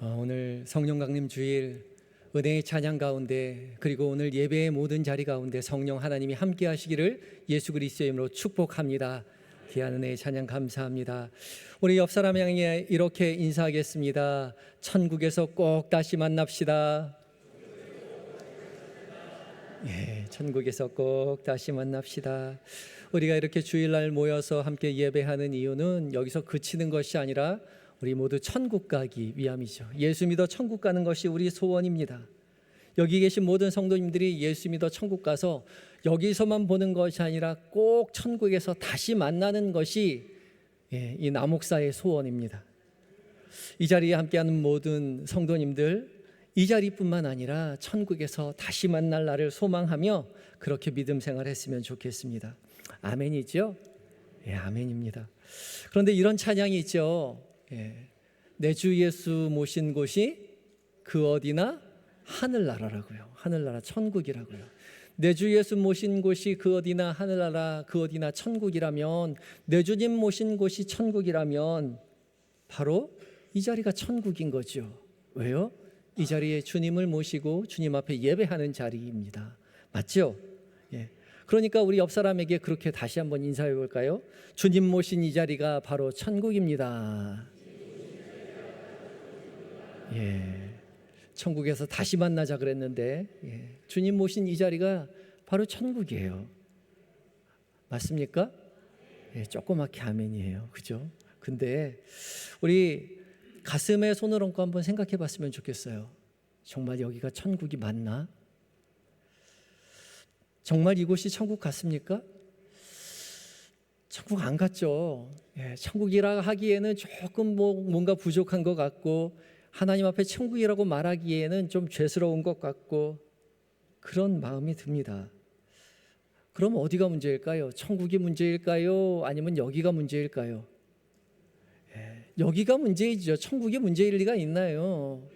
오늘 성령 강림 주일 은혜의 찬양 가운데 그리고 오늘 예배의 모든 자리 가운데 성령 하나님이 함께 하시기를 예수 그리스도의 이름으로 축복합니다. 귀한 은혜의 찬양 감사합니다. 우리 옆 사람 향해 이렇게 인사하겠습니다. 천국에서 꼭 다시 만납시다. 천국에서 꼭 다시 만납시다. 우리가 이렇게 주일날 모여서 함께 예배하는 이유는 여기서 그치는 것이 아니라 우리 모두 천국 가기 위함이죠. 예수 믿어 천국 가는 것이 우리 소원입니다. 여기 계신 모든 성도님들이 예수 믿어 천국 가서 여기서만 보는 것이 아니라 꼭 천국에서 다시 만나는 것이 이 남목사의 소원입니다. 이 자리에 함께하는 모든 성도님들, 이 자리뿐만 아니라 천국에서 다시 만날 날을 소망하며 그렇게 믿음 생활했으면 좋겠습니다. 아멘이죠? 아멘입니다. 그런데 이런 찬양이 있죠. 내 주 예수 모신 곳이 그 어디나 하늘나라라고요. 하늘나라 천국이라고요. 내 주 예수 모신 곳이 그 어디나 하늘나라 그 어디나 천국이라면, 내 주님 모신 곳이 천국이라면 바로 이 자리가 천국인 거죠. 왜요? 이 자리에 주님을 모시고 주님 앞에 예배하는 자리입니다. 맞죠? 그러니까 우리 옆 사람에게 그렇게 다시 한번 인사해 볼까요? 주님 모신 이 자리가 바로 천국입니다. 천국에서 다시 만나자 그랬는데 주님 모신 이 자리가 바로 천국이에요. 맞습니까? 조그맣게 아멘이에요. 그죠? 근데 우리 가슴에 손을 얹고 한번 생각해 봤으면 좋겠어요. 정말 여기가 천국이 맞나? 정말 이곳이 천국 같습니까? 천국 안 같죠. 천국이라 하기에는 조금 뭔가 부족한 것 같고, 하나님 앞에 천국이라고 말하기에는 좀 죄스러운 것 같고, 그런 마음이 듭니다. 그럼 어디가 문제일까요? 천국이 문제일까요? 아니면 여기가 문제일까요? 여기가 문제이죠. 천국이 문제일 리가 있나요?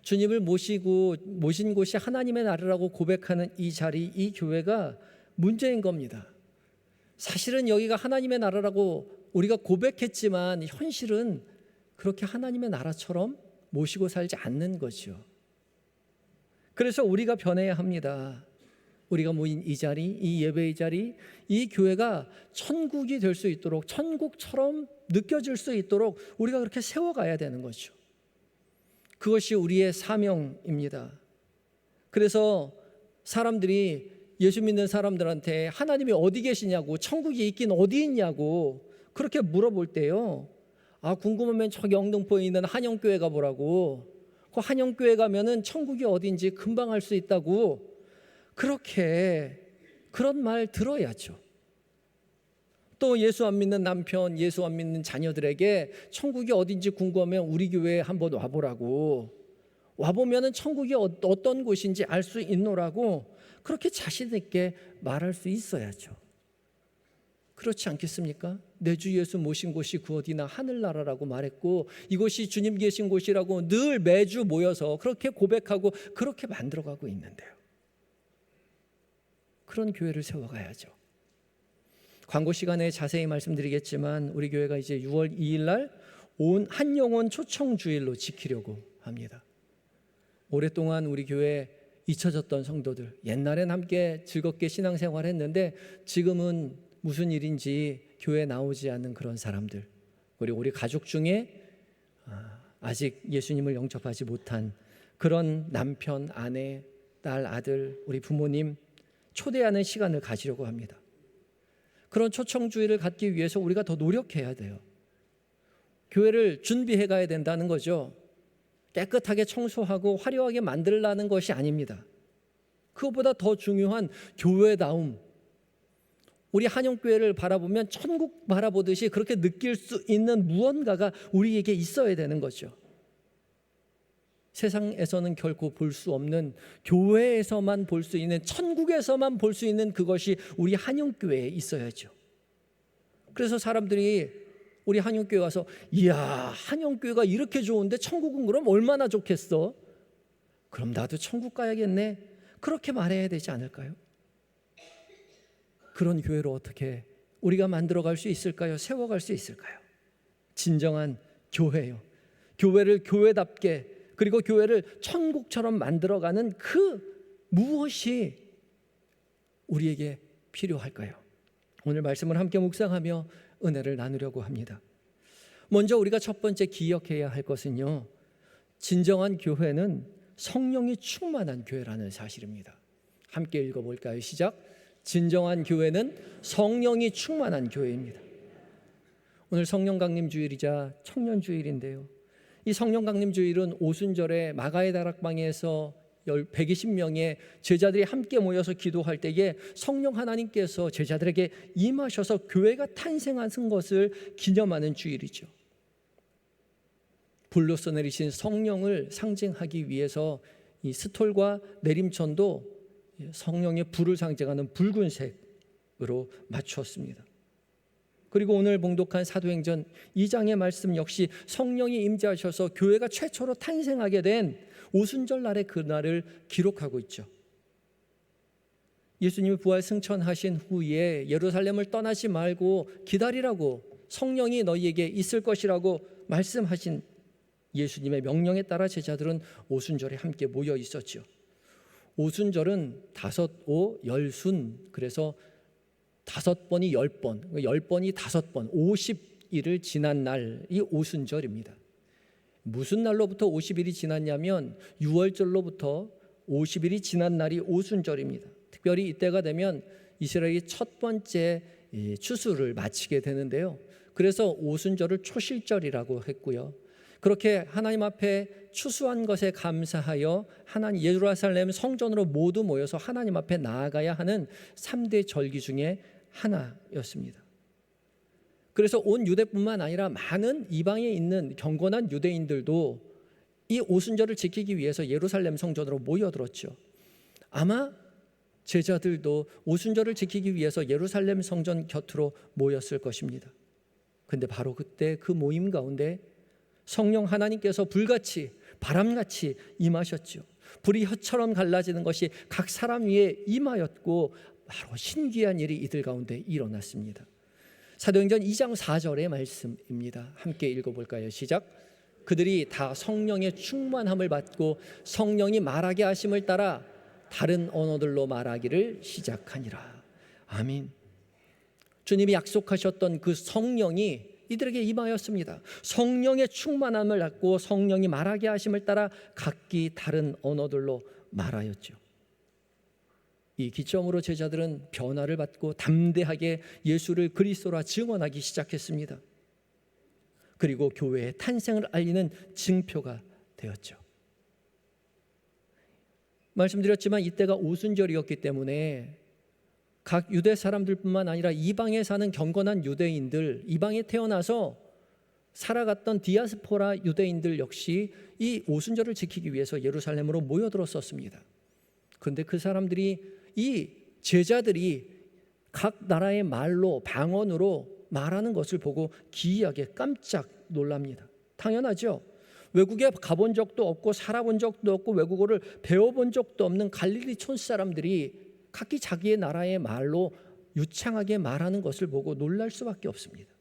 주님을 모신 곳이 하나님의 나라라고 고백하는 이 자리, 이 교회가 문제인 겁니다. 사실은 여기가 하나님의 나라라고 우리가 고백했지만 현실은 그렇게 하나님의 나라처럼 모시고 살지 않는 거죠. 그래서 우리가 변해야 합니다. 우리가 모인 이 자리, 이 예배의 자리, 이 교회가 천국이 될 수 있도록, 천국처럼 느껴질 수 있도록 우리가 그렇게 세워가야 되는 거죠. 그것이 우리의 사명입니다. 그래서 사람들이, 예수 믿는 사람들한테 하나님이 어디 계시냐고, 천국이 있긴 어디 있냐고 그렇게 물어볼 때요, 궁금하면 저기 영등포에 있는 한영교회 가보라고, 그 한영교회 가면은 천국이 어딘지 금방 알 수 있다고, 그런 말 들어야죠. 또 예수 안 믿는 남편, 예수 안 믿는 자녀들에게 천국이 어딘지 궁금하면 우리 교회에 한번 와보라고, 와보면은 천국이 어떤 곳인지 알 수 있노라고 그렇게 자신 있게 말할 수 있어야죠. 그렇지 않겠습니까? 내 주 예수 모신 곳이 그 어디나 하늘나라라고 말했고, 이곳이 주님 계신 곳이라고 늘 매주 모여서 그렇게 고백하고 그렇게 만들어가고 있는데요. 그런 교회를 세워가야죠. 광고 시간에 자세히 말씀드리겠지만 우리 교회가 이제 6월 2일 날 온 한영혼 초청주일로 지키려고 합니다. 오랫동안 우리 교회에 잊혀졌던 성도들, 옛날엔 함께 즐겁게 신앙생활 했는데 지금은 무슨 일인지 교회에 나오지 않는 그런 사람들, 그리고 우리 가족 중에 아직 예수님을 영접하지 못한 그런 남편, 아내, 딸, 아들, 우리 부모님 초대하는 시간을 가지려고 합니다. 그런 초청주의를 갖기 위해서 우리가 더 노력해야 돼요. 교회를 준비해 가야 된다는 거죠. 깨끗하게 청소하고 화려하게 만들라는 것이 아닙니다. 그것보다 더 중요한 교회다움, 우리 한영교회를 바라보면 천국 바라보듯이 그렇게 느낄 수 있는 무언가가 우리에게 있어야 되는 거죠. 세상에서는 결코 볼 수 없는, 교회에서만 볼 수 있는, 천국에서만 볼 수 있는 그것이 우리 한영교회에 있어야죠. 그래서 사람들이 우리 한영교회 와서, 이야, 한영교회가 이렇게 좋은데 천국은 그럼 얼마나 좋겠어? 그럼 나도 천국 가야겠네, 그렇게 말해야 되지 않을까요? 그런 교회로 어떻게 우리가 만들어갈 수 있을까요? 세워갈 수 있을까요? 진정한 교회요. 교회를 교회답게, 그리고 교회를 천국처럼 만들어가는 그 무엇이 우리에게 필요할까요? 오늘 말씀을 함께 묵상하며 은혜를 나누려고 합니다. 먼저 우리가 첫 번째 기억해야 할 것은요, 진정한 교회는 성령이 충만한 교회라는 사실입니다. 함께 읽어볼까요? 시작. 진정한 교회는 성령이 충만한 교회입니다. 오늘 성령 강림 주일이자 청년 주일인데요, 이 성령 강림 주일은 오순절에 마가의 다락방에서 120명의 제자들이 함께 모여서 기도할 때에 성령 하나님께서 제자들에게 임하셔서 교회가 탄생하는 것을 기념하는 주일이죠. 불로써 내리신 성령을 상징하기 위해서 이 스톨과 내림천도 성령의 불을 상징하는 붉은색으로 맞추었습니다. 그리고 오늘 봉독한 사도행전 2장의 말씀 역시 성령이 임재하셔서 교회가 최초로 탄생하게 된 오순절 날의 그날을 기록하고 있죠. 예수님이 부활 승천하신 후에 예루살렘을 떠나지 말고 기다리라고, 성령이 너희에게 있을 것이라고 말씀하신 예수님의 명령에 따라 제자들은 오순절에 함께 모여 있었죠. 오순절은 5, 5, 열순, 그래서 5번이 10번, 10번이 5번, 50일을 지난 날이 오순절입니다. 무슨 날로부터 50일이 지났냐면 6월절로부터 50일이 지난 날이 오순절입니다. 특별히 이때가 되면 이스라엘이 첫 번째 추수를 마치게 되는데요, 그래서 오순절을 초실절이라고 했고요, 그렇게 하나님 앞에 추수한 것에 감사하여 하나님 예루살렘 성전으로 모두 모여서 하나님 앞에 나아가야 하는 3대 절기 중에 하나였습니다. 그래서 온 유대뿐만 아니라 많은 이방에 있는 경건한 유대인들도 이 오순절을 지키기 위해서 예루살렘 성전으로 모여들었죠. 아마 제자들도 오순절을 지키기 위해서 예루살렘 성전 곁으로 모였을 것입니다. 근데 바로 그때 그 모임 가운데 성령 하나님께서 불같이 바람같이 임하셨죠. 불이 혀처럼 갈라지는 것이 각 사람 위에 임하였고 바로 신기한 일이 이들 가운데 일어났습니다. 사도행전 2장 4절의 말씀입니다. 함께 읽어볼까요? 시작. 그들이 다 성령의 충만함을 받고 성령이 말하게 하심을 따라 다른 언어들로 말하기를 시작하니라. 아멘. 주님이 약속하셨던 그 성령이 이들에게 임하였습니다. 성령의 충만함을 받고 성령이 말하게 하심을 따라 각기 다른 언어들로 말하였죠. 이 기점으로 제자들은 변화를 받고 담대하게 예수를 그리스도라 증언하기 시작했습니다. 그리고 교회의 탄생을 알리는 징표가 되었죠. 말씀드렸지만 이때가 오순절이었기 때문에 각 유대 사람들뿐만 아니라 이방에 사는 경건한 유대인들, 이방에 태어나서 살아갔던 디아스포라 유대인들 역시 이 오순절을 지키기 위해서 예루살렘으로 모여들었었습니다. 그런데 그 사람들이, 이 제자들이 각 나라의 말로, 방언으로 말하는 것을 보고 기이하게 깜짝 놀랍니다. 당연하죠. 외국에 가본 적도 없고 살아본 적도 없고 외국어를 배워본 적도 없는 갈릴리 촌 사람들이 각기 자기의 나라의 말로 유창하게 말하는 것을 보고 놀랄 수밖에 없습니다.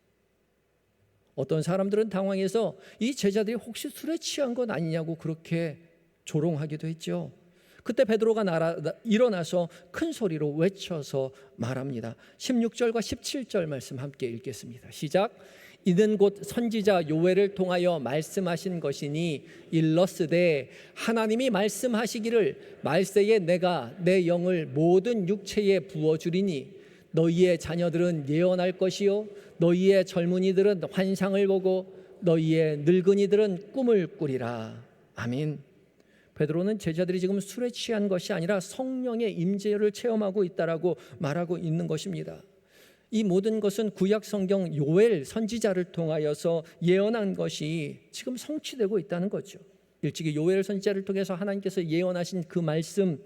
어떤 사람들은 당황해서 이 제자들이 혹시 술에 취한 건 아니냐고 그렇게 조롱하기도 했죠. 그때 베드로가 일어나서 큰 소리로 외쳐서 말합니다. 16절과 17절 말씀 함께 읽겠습니다. 시작. 이는 곧 선지자 요엘을 통하여 말씀하신 것이니 일러스되 하나님이 말씀하시기를 말세에 내가 내 영을 모든 육체에 부어주리니 너희의 자녀들은 예언할 것이요 너희의 젊은이들은 환상을 보고 너희의 늙은이들은 꿈을 꾸리라. 아멘. 베드로는 제자들이 지금 술에 취한 것이 아니라 성령의 임재를 체험하고 있다라고 말하고 있는 것입니다. 이 모든 것은 구약 성경 요엘 선지자를 통하여서 예언한 것이 지금 성취되고 있다는 거죠. 일찍이 요엘 선지자를 통해서 하나님께서 예언하신 그 말씀,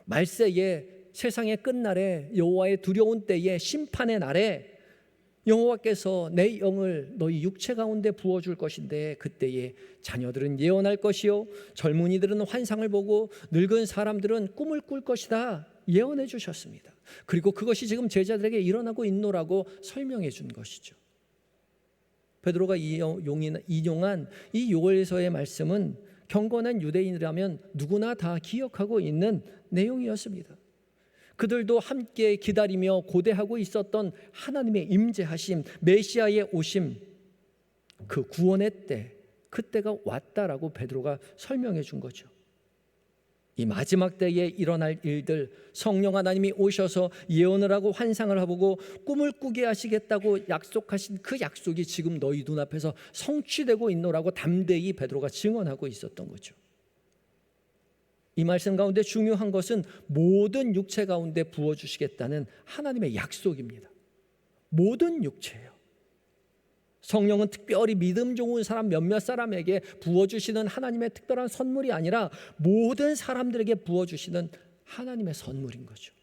말세에 세상의 끝날에 여호와의 두려운 때에 심판의 날에 여호와께서 내 영을 너희 육체 가운데 부어줄 것인데 그때에 자녀들은 예언할 것이요 젊은이들은 환상을 보고 늙은 사람들은 꿈을 꿀 것이다 예언해 주셨습니다. 그리고 그것이 지금 제자들에게 일어나고 있노라고 설명해 준 것이죠. 베드로가 인용한 이 요엘서의 말씀은 경건한 유대인이라면 누구나 다 기억하고 있는 내용이었습니다. 그들도 함께 기다리며 고대하고 있었던 하나님의 임재하심, 메시아의 오심, 그 구원의 때, 그때가 왔다라고 베드로가 설명해 준 거죠. 이 마지막 때에 일어날 일들, 성령 하나님이 오셔서 예언을 하고 환상을 하고 꿈을 꾸게 하시겠다고 약속하신 그 약속이 지금 너희 눈앞에서 성취되고 있노라고 담대히 베드로가 증언하고 있었던 거죠. 이 말씀 가운데 중요한 것은 모든 육체 가운데 부어주시겠다는 하나님의 약속입니다. 모든 육체예요. 성령은 특별히 믿음 좋은 사람 몇몇 사람에게 부어주시는 하나님의 특별한 선물이 아니라 모든 사람들에게 부어주시는 하나님의 선물인 거죠.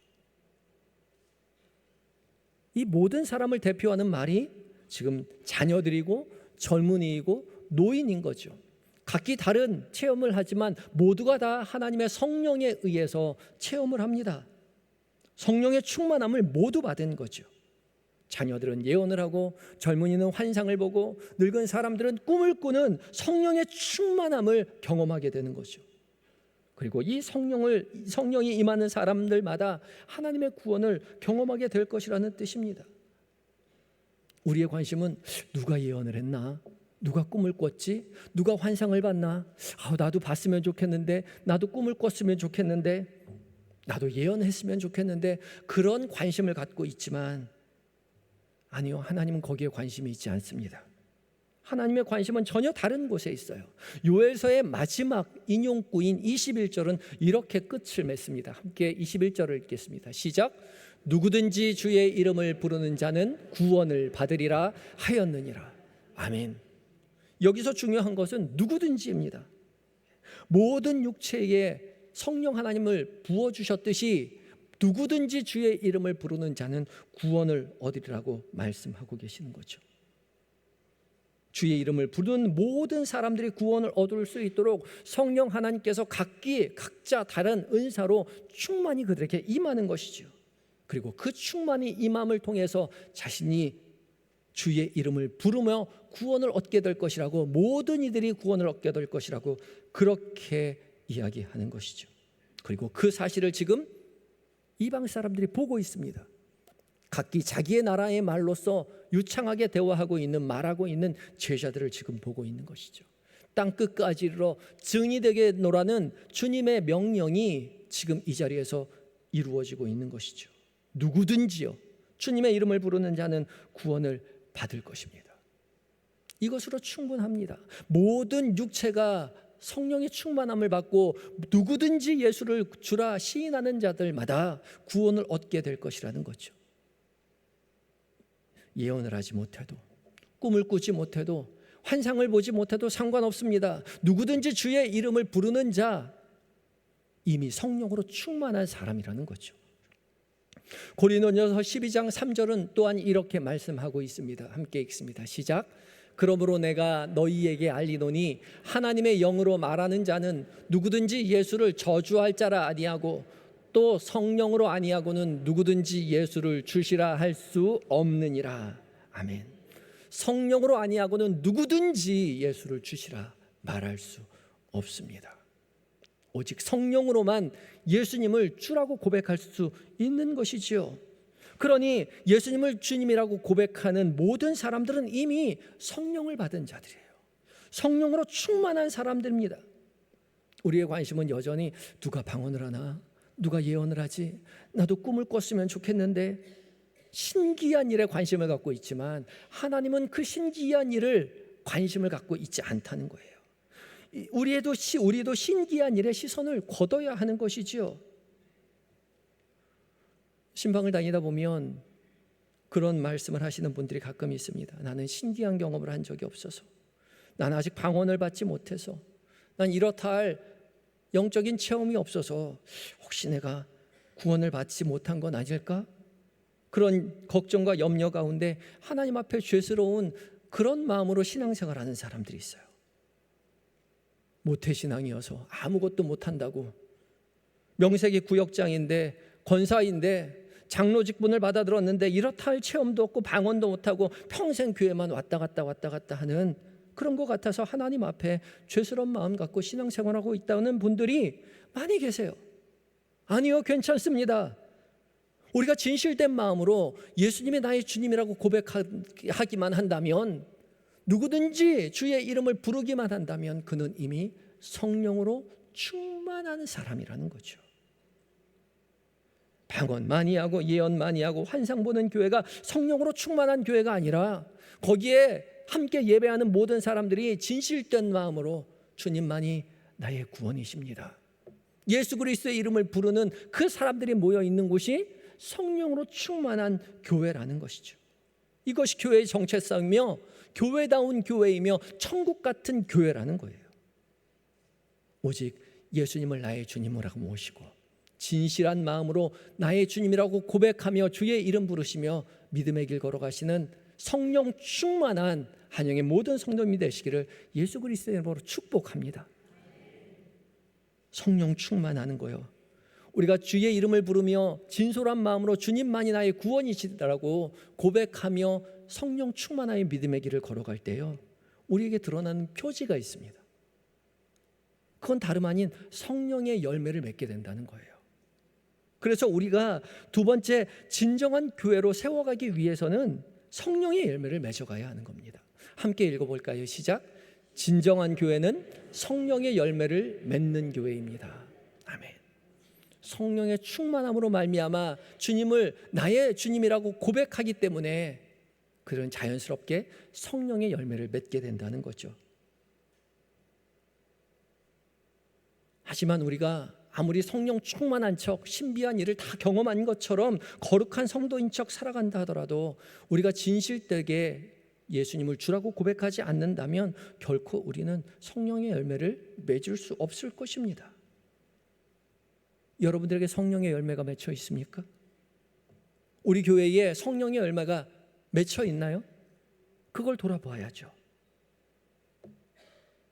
이 모든 사람을 대표하는 말이 지금 자녀들이고 젊은이이고 노인인 거죠. 각기 다른 체험을 하지만 모두가 다 하나님의 성령에 의해서 체험을 합니다. 성령의 충만함을 모두 받은 거죠. 자녀들은 예언을 하고 젊은이는 환상을 보고 늙은 사람들은 꿈을 꾸는 성령의 충만함을 경험하게 되는 거죠. 그리고 이 성령이 임하는 사람들마다 하나님의 구원을 경험하게 될 것이라는 뜻입니다. 우리의 관심은 누가 예언을 했나? 누가 꿈을 꿨지? 누가 환상을 봤나? 나도 봤으면 좋겠는데, 나도 꿈을 꿨으면 좋겠는데, 나도 예언했으면 좋겠는데, 그런 관심을 갖고 있지만 아니요, 하나님은 거기에 관심이 있지 않습니다. 하나님의 관심은 전혀 다른 곳에 있어요. 요엘서의 마지막 인용구인 21절은 이렇게 끝을 맺습니다. 함께 21절을 읽겠습니다. 시작. 누구든지 주의 이름을 부르는 자는 구원을 받으리라 하였느니라. 아멘. 여기서 중요한 것은 누구든지입니다. 모든 육체에 성령 하나님을 부어주셨듯이 누구든지 주의 이름을 부르는 자는 구원을 얻으리라고 말씀하고 계시는 거죠. 주의 이름을 부르는 모든 사람들이 구원을 얻을 수 있도록 성령 하나님께서 각자 다른 은사로 충만히 그들에게 임하는 것이죠. 그리고 그 충만히 임함을 통해서 자신이 주의 이름을 부르며 구원을 얻게 될 것이라고, 모든 이들이 구원을 얻게 될 것이라고 그렇게 이야기하는 것이죠. 그리고 그 사실을 지금 이방 사람들이 보고 있습니다. 각기 자기의 나라의 말로서 유창하게 대화하고 있는, 말하고 있는 제자들을 지금 보고 있는 것이죠. 땅 끝까지 이르러 증이 되겠노라는 주님의 명령이 지금 이 자리에서 이루어지고 있는 것이죠. 누구든지요, 주님의 이름을 부르는 자는 구원을 받을 것입니다. 이것으로 충분합니다. 모든 육체가 성령의 충만함을 받고 누구든지 예수를 주라 시인하는 자들마다 구원을 얻게 될 것이라는 거죠. 예언을 하지 못해도, 꿈을 꾸지 못해도, 환상을 보지 못해도 상관없습니다. 누구든지 주의 이름을 부르는 자, 이미 성령으로 충만한 사람이라는 거죠. 고린도전서 12장 3절은 또한 이렇게 말씀하고 있습니다. 함께 읽습니다. 시작. 그러므로 내가 너희에게 알리노니 하나님의 영으로 말하는 자는 누구든지 예수를 저주할 자라 아니하고 또 성령으로 아니하고는 누구든지 예수를 주시라 할 수 없느니라. 아멘. 성령으로 아니하고는 누구든지 예수를 주시라 말할 수 없습니다. 오직 성령으로만 예수님을 주라고 고백할 수 있는 것이지요. 그러니 예수님을 주님이라고 고백하는 모든 사람들은 이미 성령을 받은 자들이에요. 성령으로 충만한 사람들입니다. 우리의 관심은 여전히 누가 방언을 하나? 누가 예언을 하지? 나도 꿈을 꿨으면 좋겠는데, 신기한 일에 관심을 갖고 있지만 하나님은 그 신기한 일을 관심을 갖고 있지 않다는 거예요. 우리도 신기한 일에 시선을 거둬야 하는 것이지요. 신방을 다니다 보면 그런 말씀을 하시는 분들이 가끔 있습니다. 나는 신기한 경험을 한 적이 없어서, 나는 아직 방언을 받지 못해서, 난 이렇다 할 영적인 체험이 없어서 혹시 내가 구원을 받지 못한 건 아닐까? 그런 걱정과 염려 가운데 하나님 앞에 죄스러운 그런 마음으로 신앙생활하는 사람들이 있어요. 모태신앙이어서 아무것도 못한다고, 명색이 구역장인데, 권사인데 장로 직분을 받아들었는데 이렇다 할 체험도 없고 방언도 못하고 평생 교회만 왔다 갔다 하는 그런 것 같아서 하나님 앞에 죄스러운 마음 갖고 신앙생활하고 있다는 분들이 많이 계세요. 아니요, 괜찮습니다. 우리가 진실된 마음으로 예수님이 나의 주님이라고 고백하기만 한다면, 누구든지 주의 이름을 부르기만 한다면 그는 이미 성령으로 충만한 사람이라는 거죠. 방언 많이 하고 예언 많이 하고 환상 보는 교회가 성령으로 충만한 교회가 아니라, 거기에 함께 예배하는 모든 사람들이 진실된 마음으로 주님만이 나의 구원이십니다, 예수 그리스도의 이름을 부르는 그 사람들이 모여 있는 곳이 성령으로 충만한 교회라는 것이죠. 이것이 교회의 정체성이며 교회다운 교회이며 천국 같은 교회라는 거예요. 오직 예수님을 나의 주님이라고 모시고 진실한 마음으로 나의 주님이라고 고백하며 주의 이름 부르시며 믿음의 길 걸어가시는 성령 충만한 한영의 모든 성도님이 되시기를 예수 그리스도의 이름으로 축복합니다. 성령 충만하는 거요, 우리가 주의 이름을 부르며 진솔한 마음으로 주님만이 나의 구원이시라고 고백하며 성령 충만하의 믿음의 길을 걸어갈 때요, 우리에게 드러나는 표지가 있습니다. 그건 다름 아닌 성령의 열매를 맺게 된다는 거예요. 그래서 우리가 두 번째 진정한 교회로 세워가기 위해서는 성령의 열매를 맺어가야 하는 겁니다. 함께 읽어볼까요? 시작. 진정한 교회는 성령의 열매를 맺는 교회입니다. 아멘. 성령의 충만함으로 말미암아 주님을 나의 주님이라고 고백하기 때문에 그런 자연스럽게 성령의 열매를 맺게 된다는 거죠. 하지만 우리가 아무리 성령 충만한 척 신비한 일을 다 경험한 것처럼 거룩한 성도인 척 살아간다 하더라도 우리가 진실되게 예수님을 주라고 고백하지 않는다면 결코 우리는 성령의 열매를 맺을 수 없을 것입니다. 여러분들에게 성령의 열매가 맺혀 있습니까? 우리 교회에 성령의 열매가 맺혀 있나요? 그걸 돌아봐야죠.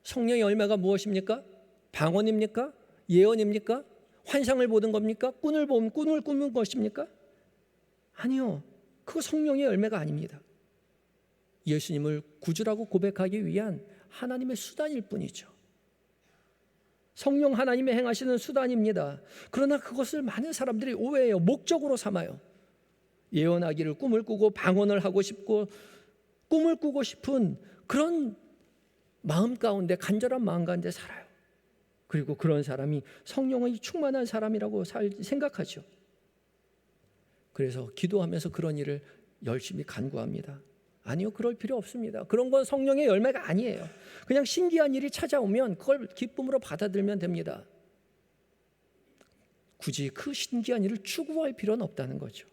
성령의 열매가 무엇입니까? 방언입니까? 예언입니까? 환상을 보는 겁니까? 꿈을 꾸는 것입니까? 아니요, 그거 성령의 열매가 아닙니다. 예수님을 구주라고 고백하기 위한 하나님의 수단일 뿐이죠. 성령 하나님의 행하시는 수단입니다. 그러나 그것을 많은 사람들이 오해해요. 목적으로 삼아요. 예언하기를 꿈을 꾸고 방언을 하고 싶고 꿈을 꾸고 싶은 그런 마음 가운데, 간절한 마음 가운데 살아요. 그리고 그런 사람이 성령의 충만한 사람이라고 생각하죠. 그래서 기도하면서 그런 일을 열심히 간구합니다. 아니요, 그럴 필요 없습니다. 그런 건 성령의 열매가 아니에요. 그냥 신기한 일이 찾아오면 그걸 기쁨으로 받아들면 됩니다. 굳이 그 신기한 일을 추구할 필요는 없다는 거죠.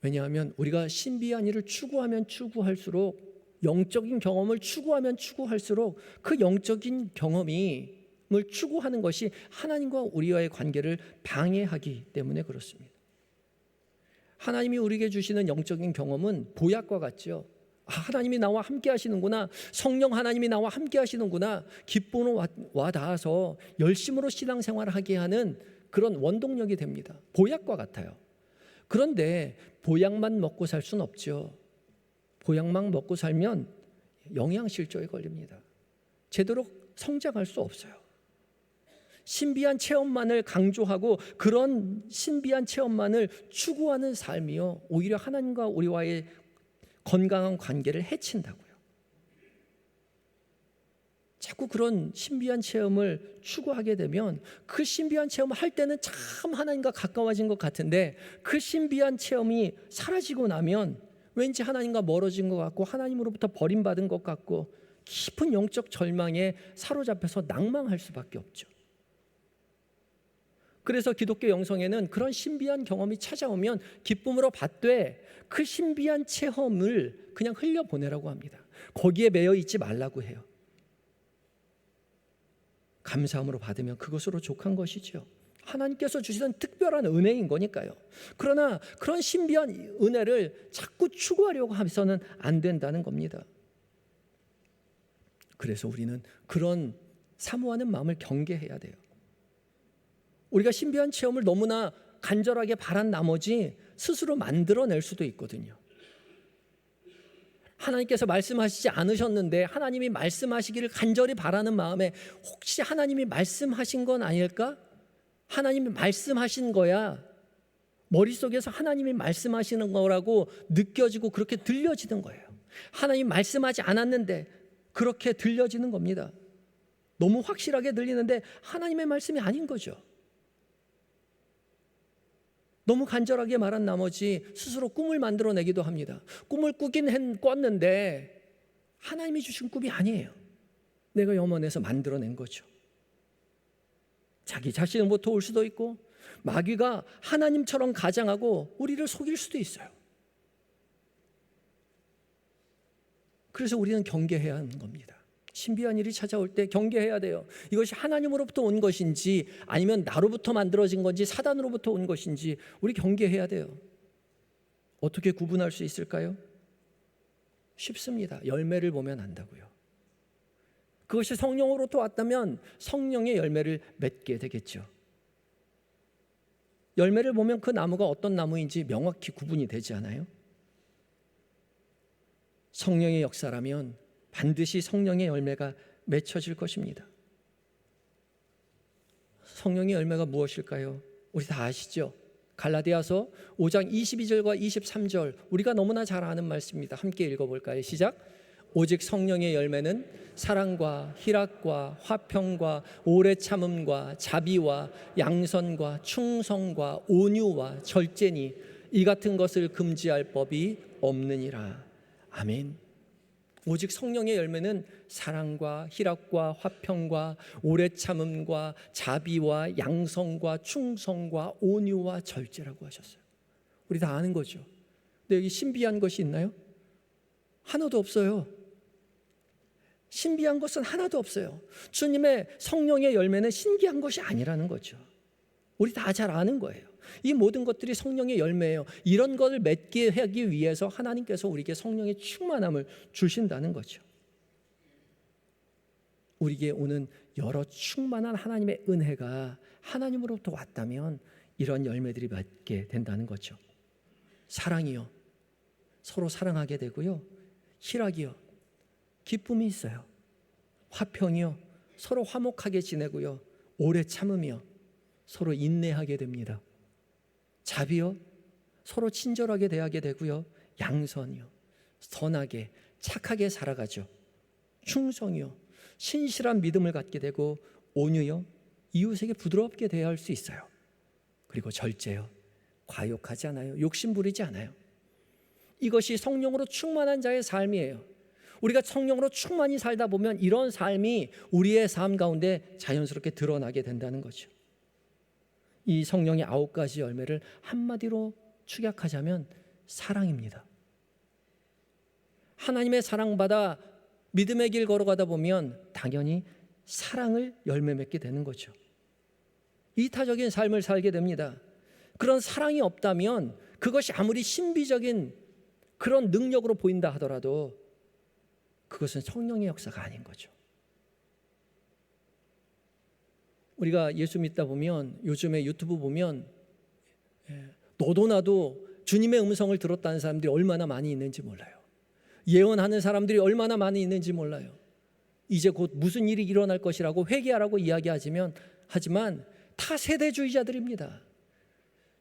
왜냐하면 우리가 신비한 일을 추구하면 추구할수록, 영적인 경험을 추구하면 추구할수록 그 영적인 경험을 추구하는 것이 하나님과 우리와의 관계를 방해하기 때문에 그렇습니다. 하나님이 우리에게 주시는 영적인 경험은 보약과 같죠. 하나님이 나와 함께 하시는구나, 성령 하나님이 나와 함께 하시는구나, 기쁨으로 와 닿아서 열심으로 신앙생활을 하게 하는 그런 원동력이 됩니다. 보약과 같아요. 그런데 보약만 먹고 살 수는 없죠. 보약만 먹고 살면 영양실조에 걸립니다. 제대로 성장할 수 없어요. 신비한 체험만을 강조하고 그런 신비한 체험만을 추구하는 삶이요, 오히려 하나님과 우리와의 건강한 관계를 해친다고요. 자꾸 그런 신비한 체험을 추구하게 되면 그 신비한 체험을 할 때는 참 하나님과 가까워진 것 같은데 그 신비한 체험이 사라지고 나면 왠지 하나님과 멀어진 것 같고 하나님으로부터 버림받은 것 같고 깊은 영적 절망에 사로잡혀서 낭망할 수밖에 없죠. 그래서 기독교 영성에는 그런 신비한 경험이 찾아오면 기쁨으로 받되 그 신비한 체험을 그냥 흘려보내라고 합니다. 거기에 매여 있지 말라고 해요. 감사함으로 받으면 그것으로 족한 것이죠. 하나님께서 주시는 특별한 은혜인 거니까요. 그러나 그런 신비한 은혜를 자꾸 추구하려고 해서는 안 된다는 겁니다. 그래서 우리는 그런 사모하는 마음을 경계해야 돼요. 우리가 신비한 체험을 너무나 간절하게 바란 나머지 스스로 만들어낼 수도 있거든요. 하나님께서 말씀하시지 않으셨는데 하나님이 말씀하시기를 간절히 바라는 마음에 혹시 하나님이 말씀하신 건 아닐까? 하나님이 말씀하신 거야. 머릿속에서 하나님이 말씀하시는 거라고 느껴지고 그렇게 들려지는 거예요. 하나님 말씀하지 않았는데 그렇게 들려지는 겁니다. 너무 확실하게 들리는데 하나님의 말씀이 아닌 거죠. 너무 간절하게 말한 나머지 스스로 꿈을 만들어내기도 합니다. 꿈을 꿨는데 하나님이 주신 꿈이 아니에요. 내가 염원해서 만들어낸 거죠. 자기 자신을 못 도울 수도 있고 마귀가 하나님처럼 가장하고 우리를 속일 수도 있어요. 그래서 우리는 경계해야 하는 겁니다. 신비한 일이 찾아올 때 경계해야 돼요. 이것이 하나님으로부터 온 것인지 아니면 나로부터 만들어진 건지 사단으로부터 온 것인지 우리 경계해야 돼요. 어떻게 구분할 수 있을까요? 쉽습니다. 열매를 보면 안다고요. 그것이 성령으로부터 왔다면 성령의 열매를 맺게 되겠죠. 열매를 보면 그 나무가 어떤 나무인지 명확히 구분이 되지 않아요? 성령의 역사라면 반드시 성령의 열매가 맺혀질 것입니다. 성령의 열매가 무엇일까요? 우리 다 아시죠? 갈라디아서 5장 22절과 23절 우리가 너무나 잘 아는 말씀입니다. 함께 읽어볼까요? 시작. 오직 성령의 열매는 사랑과 희락과 화평과 오래 참음과 자비와 양선과 충성과 온유와 절제니 이 같은 것을 금지할 법이 없느니라. 아멘. 오직 성령의 열매는 사랑과 희락과 화평과 오래 참음과 자비와 양성과 충성과 온유와 절제라고 하셨어요. 우리 다 아는 거죠. 근데 여기 신비한 것이 있나요? 하나도 없어요. 신비한 것은 하나도 없어요. 주님의 성령의 열매는 신기한 것이 아니라는 거죠. 우리 다 잘 아는 거예요. 이 모든 것들이 성령의 열매예요. 이런 것을 맺게 하기 위해서 하나님께서 우리에게 성령의 충만함을 주신다는 거죠. 우리에게 오는 여러 충만한 하나님의 은혜가 하나님으로부터 왔다면 이런 열매들이 맺게 된다는 거죠. 사랑이요, 서로 사랑하게 되고요. 희락이요, 기쁨이 있어요. 화평이요, 서로 화목하게 지내고요. 오래 참음이요, 서로 인내하게 됩니다. 자비요, 서로 친절하게 대하게 되고요. 양선이요, 선하게 착하게 살아가죠. 충성이요, 신실한 믿음을 갖게 되고 온유요, 이웃에게 부드럽게 대할 수 있어요. 그리고 절제요, 과욕하지 않아요. 욕심 부리지 않아요. 이것이 성령으로 충만한 자의 삶이에요. 우리가 성령으로 충만히 살다 보면 이런 삶이 우리의 삶 가운데 자연스럽게 드러나게 된다는 거죠. 이 성령의 9가지 열매를 한마디로 축약하자면 사랑입니다. 하나님의 사랑받아 믿음의 길 걸어가다 보면 당연히 사랑을 열매 맺게 되는 거죠. 이타적인 삶을 살게 됩니다. 그런 사랑이 없다면 그것이 아무리 신비적인 그런 능력으로 보인다 하더라도 그것은 성령의 역사가 아닌 거죠. 우리가 예수 믿다 보면 요즘에 유튜브 보면 너도 나도 주님의 음성을 들었다는 사람들이 얼마나 많이 있는지 몰라요. 예언하는 사람들이 얼마나 많이 있는지 몰라요. 이제 곧 무슨 일이 일어날 것이라고 회개하라고 이야기하지만 하지만 다 세대주의자들입니다.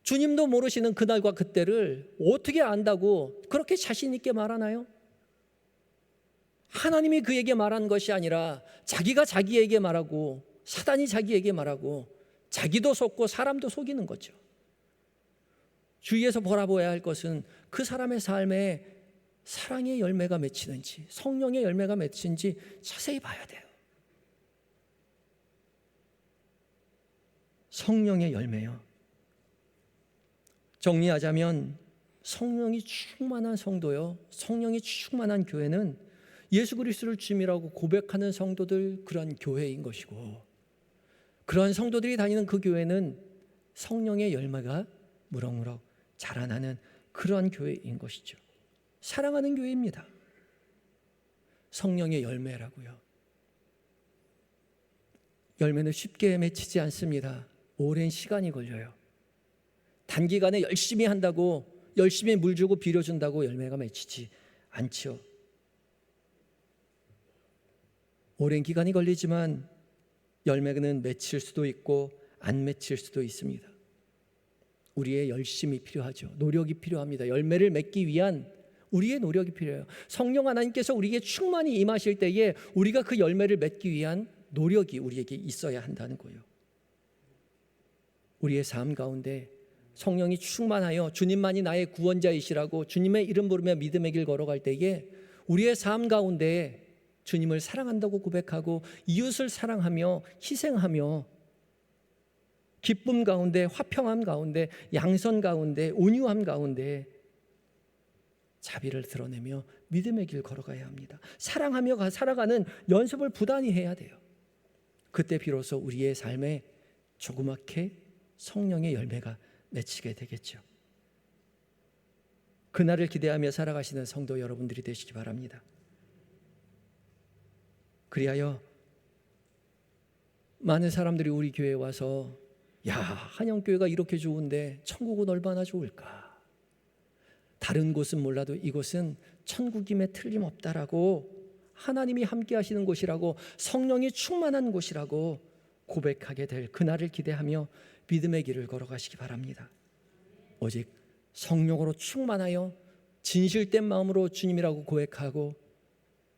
주님도 모르시는 그날과 그때를 어떻게 안다고 그렇게 자신 있게 말하나요? 하나님이 그에게 말한 것이 아니라 자기가 자기에게 말하고 사단이 자기에게 말하고 자기도 속고 사람도 속이는 거죠. 주위에서 바라봐야 할 것은 그 사람의 삶에 사랑의 열매가 맺히는지 성령의 열매가 맺히는지 자세히 봐야 돼요. 성령의 열매요. 정리하자면 성령이 충만한 성도요, 성령이 충만한 교회는 예수 그리스도를 주님이라고 고백하는 성도들, 그런 교회인 것이고, 그런 성도들이 다니는 그 교회는 성령의 열매가 무럭무럭 자라나는 그러한 교회인 것이죠. 사랑하는 교회입니다. 성령의 열매라고요. 열매는 쉽게 맺히지 않습니다. 오랜 시간이 걸려요. 단기간에 열심히 한다고, 열심히 물 주고 비료 준다고 열매가 맺히지 않죠. 오랜 기간이 걸리지만 열매는 맺힐 수도 있고 안 맺힐 수도 있습니다. 우리의 열심이 필요하죠. 노력이 필요합니다. 열매를 맺기 위한 우리의 노력이 필요해요. 성령 하나님께서 우리에게 충만히 임하실 때에 우리가 그 열매를 맺기 위한 노력이 우리에게 있어야 한다는 거예요. 우리의 삶 가운데 성령이 충만하여 주님만이 나의 구원자이시라고 주님의 이름 부르며 믿음의 길 걸어갈 때에 우리의 삶 가운데 주님을 사랑한다고 고백하고 이웃을 사랑하며 희생하며 기쁨 가운데, 화평함 가운데, 양선 가운데, 온유함 가운데 자비를 드러내며 믿음의 길 걸어가야 합니다. 사랑하며 살아가는 연습을 부단히 해야 돼요. 그때 비로소 우리의 삶에 조그맣게 성령의 열매가 맺히게 되겠죠. 그날을 기대하며 살아가시는 성도 여러분들이 되시기 바랍니다. 그리하여 많은 사람들이 우리 교회에 와서 야, 한영교회가 이렇게 좋은데 천국은 얼마나 좋을까? 다른 곳은 몰라도 이곳은 천국임에 틀림없다라고, 하나님이 함께 하시는 곳이라고, 성령이 충만한 곳이라고 고백하게 될 그날을 기대하며 믿음의 길을 걸어가시기 바랍니다. 오직 성령으로 충만하여 진실된 마음으로 주님이라고 고백하고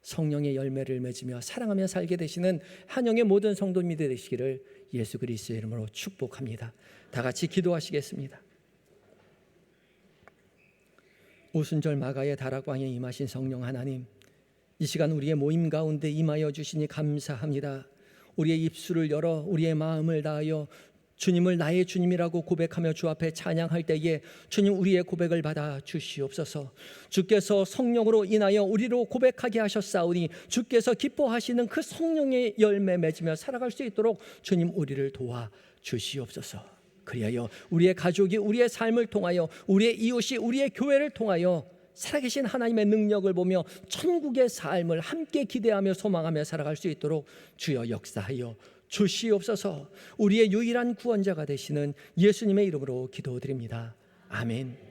성령의 열매를 맺으며 사랑하며 살게 되시는 한영의 모든 성도님이 되시기를 예수 그리스도의 이름으로 축복합니다. 다 같이 기도하시겠습니다. 오순절 마가의 다락방에 임하신 성령 하나님, 이 시간 우리의 모임 가운데 임하여 주시니 감사합니다. 우리의 입술을 열어 우리의 마음을 다하여 주님을 나의 주님이라고 고백하며 주 앞에 찬양할 때에 주님, 우리의 고백을 받아 주시옵소서. 주께서 성령으로 인하여 우리로 고백하게 하셨사오니 주께서 기뻐하시는 그 성령의 열매 맺으며 살아갈 수 있도록 주님, 우리를 도와 주시옵소서. 그리하여 우리의 가족이 우리의 삶을 통하여, 우리의 이웃이 우리의 교회를 통하여 살아계신 하나님의 능력을 보며 천국의 삶을 함께 기대하며 소망하며 살아갈 수 있도록 주여 역사하여 주시옵소서. 우리의 유일한 구원자가 되시는 예수님의 이름으로 기도드립니다. 아멘.